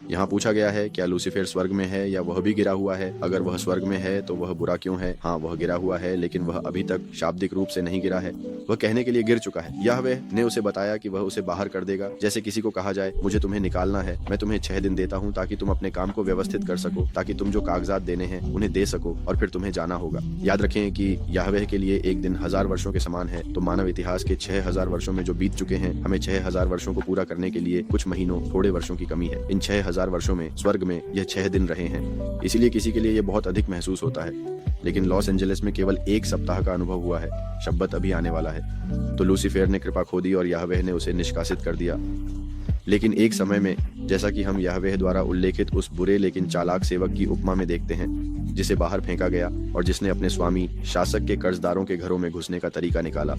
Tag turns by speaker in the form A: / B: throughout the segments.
A: यहाँ पूछा गया है क्या लूसीफर स्वर्ग में है या वह भी गिरा हुआ है। अगर वह स्वर्ग में है तो वह बुरा क्यों है? हाँ, वह गिरा हुआ है, लेकिन वह अभी तक शाब्दिक रूप से नहीं गिरा है। वह कहने के लिए गिर चुका है। याहवेह ने उसे बताया कि वह उसे बाहर कर देगा, जैसे किसी को कहा जाए मुझे तुम्हें निकालना है, मैं तुम्हें 6 दिन देता हूँ ताकि तुम अपने काम को व्यवस्थित कर सको, ताकि तुम जो कागजात देने हैं उन्हें दे सको और फिर तुम्हें जाना होगा। याद रखें कि याहवेह के लिए एक दिन 1000 वर्षों के समान है, तो मानव इतिहास के 6000 वर्षों में जो बीत चुके हैं, हमें 6000 वर्षों को पूरा करने के लिए कुछ महीनों थोड़े वर्षों की कमी है। इन 6000 वर्षों में स्वर्ग में यह 6 दिन रहे हैं, इसीलिए किसी के लिए यह बहुत अधिक महसूस होता है। लेकिन लॉस एंजलिस में केवल 1 सप्ताह का अनुभव हुआ है, शब्बत अभी आने वाला है। तो लूसीफर ने कृपा खो दी और याहवेह ने उसे निष्कासित कर दिया। लेकिन एक समय में, जैसा कि हम याहवेह द्वारा उल्लेखित उस बुरे लेकिन चालाक सेवक की उपमा में देखते हैं, जिसे बाहर फेंका गया और जिसने अपने स्वामी शासक के कर्जदारों के घरों में घुसने का तरीका निकाला।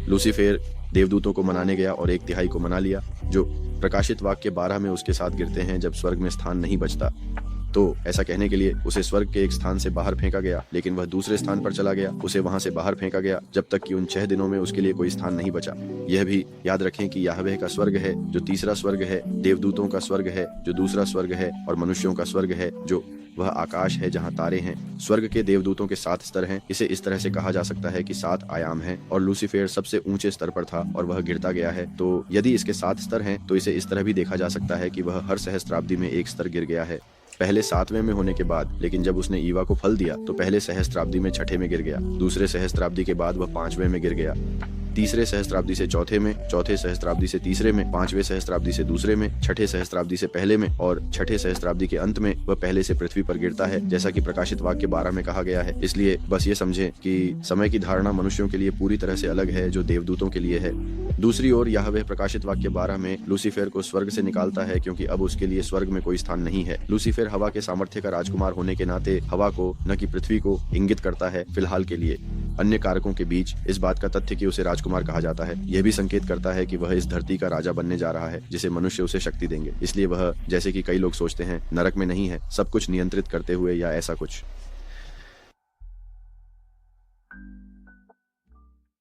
A: लूसीफर देवदूतों को मनाने गया और 1/3 को मना लिया, जो प्रकाशित वाक्य 12 में उसके साथ गिरते हैं जब स्वर्ग में स्थान नहीं बचता। तो ऐसा कहने के लिए उसे स्वर्ग के एक स्थान से बाहर फेंका गया, लेकिन वह दूसरे स्थान पर चला गया। उसे वहां से बाहर फेंका गया जब तक कि उन 6 दिनों में उसके लिए कोई स्थान नहीं बचा। यह भी याद रखें कि याहवेह का स्वर्ग है जो तीसरा स्वर्ग है, देवदूतों का स्वर्ग है जो दूसरा स्वर्ग है, और मनुष्यों का स्वर्ग है जो वह आकाश है जहाँ तारे हैं। स्वर्ग के देवदूतों के 7 स्तर हैं। इसे इस तरह से कहा जा सकता है कि 7 आयाम हैं, और लूसीफर सबसे ऊंचे स्तर पर था और वह गिरता गया है। तो यदि इसके 7 स्तर हैं, तो इसे इस तरह भी देखा जा सकता है कि वह हर सहस्त्राब्दी में एक स्तर गिर गया है। पहले 7वें में होने के बाद, लेकिन जब उसने ईवा को फल दिया तो पहले सहस्त्राब्दी में 6ठे में गिर गया, दूसरे सहस्त्राब्दी के बाद वह 5वें में गिर गया, तीसरे सहस्त्राब्दी से चौथे में, चौथे सहस्त्राब्दी से तीसरे में, 5वें सहस्त्राब्दी से दूसरे में, 6ठे सहस्त्राब्दी से पहले में, और 6ठे सहस्त्राब्दी के अंत में वह पहले से पृथ्वी पर गिरता है, जैसा कि प्रकाशित वाक्य 12 में कहा गया है। इसलिए बस ये समझें कि समय की धारणा मनुष्यों के लिए पूरी तरह से अलग है जो देवदूतों के लिए है। दूसरी ओर याहवेह प्रकाशित वाक्य 12 में लूसीफर को स्वर्ग से निकालता है, क्योंकि अब उसके लिए स्वर्ग में कोई स्थान नहीं है। लूसीफर हवा के सामर्थ्य का राजकुमार होने के नाते हवा को, न कि पृथ्वी को, इंगित करता है फिलहाल के लिए। अन्य कारकों के बीच इस बात का तथ्य कि उसे राजकुमार कहा जाता है, यह भी संकेत करता है कि वह इस धरती का राजा बनने जा रहा है, जिसे मनुष्य उसे शक्ति देंगे। इसलिए वह, जैसे कि कई लोग सोचते हैं, नरक में नहीं है, सब कुछ नियंत्रित करते हुए या ऐसा कुछ।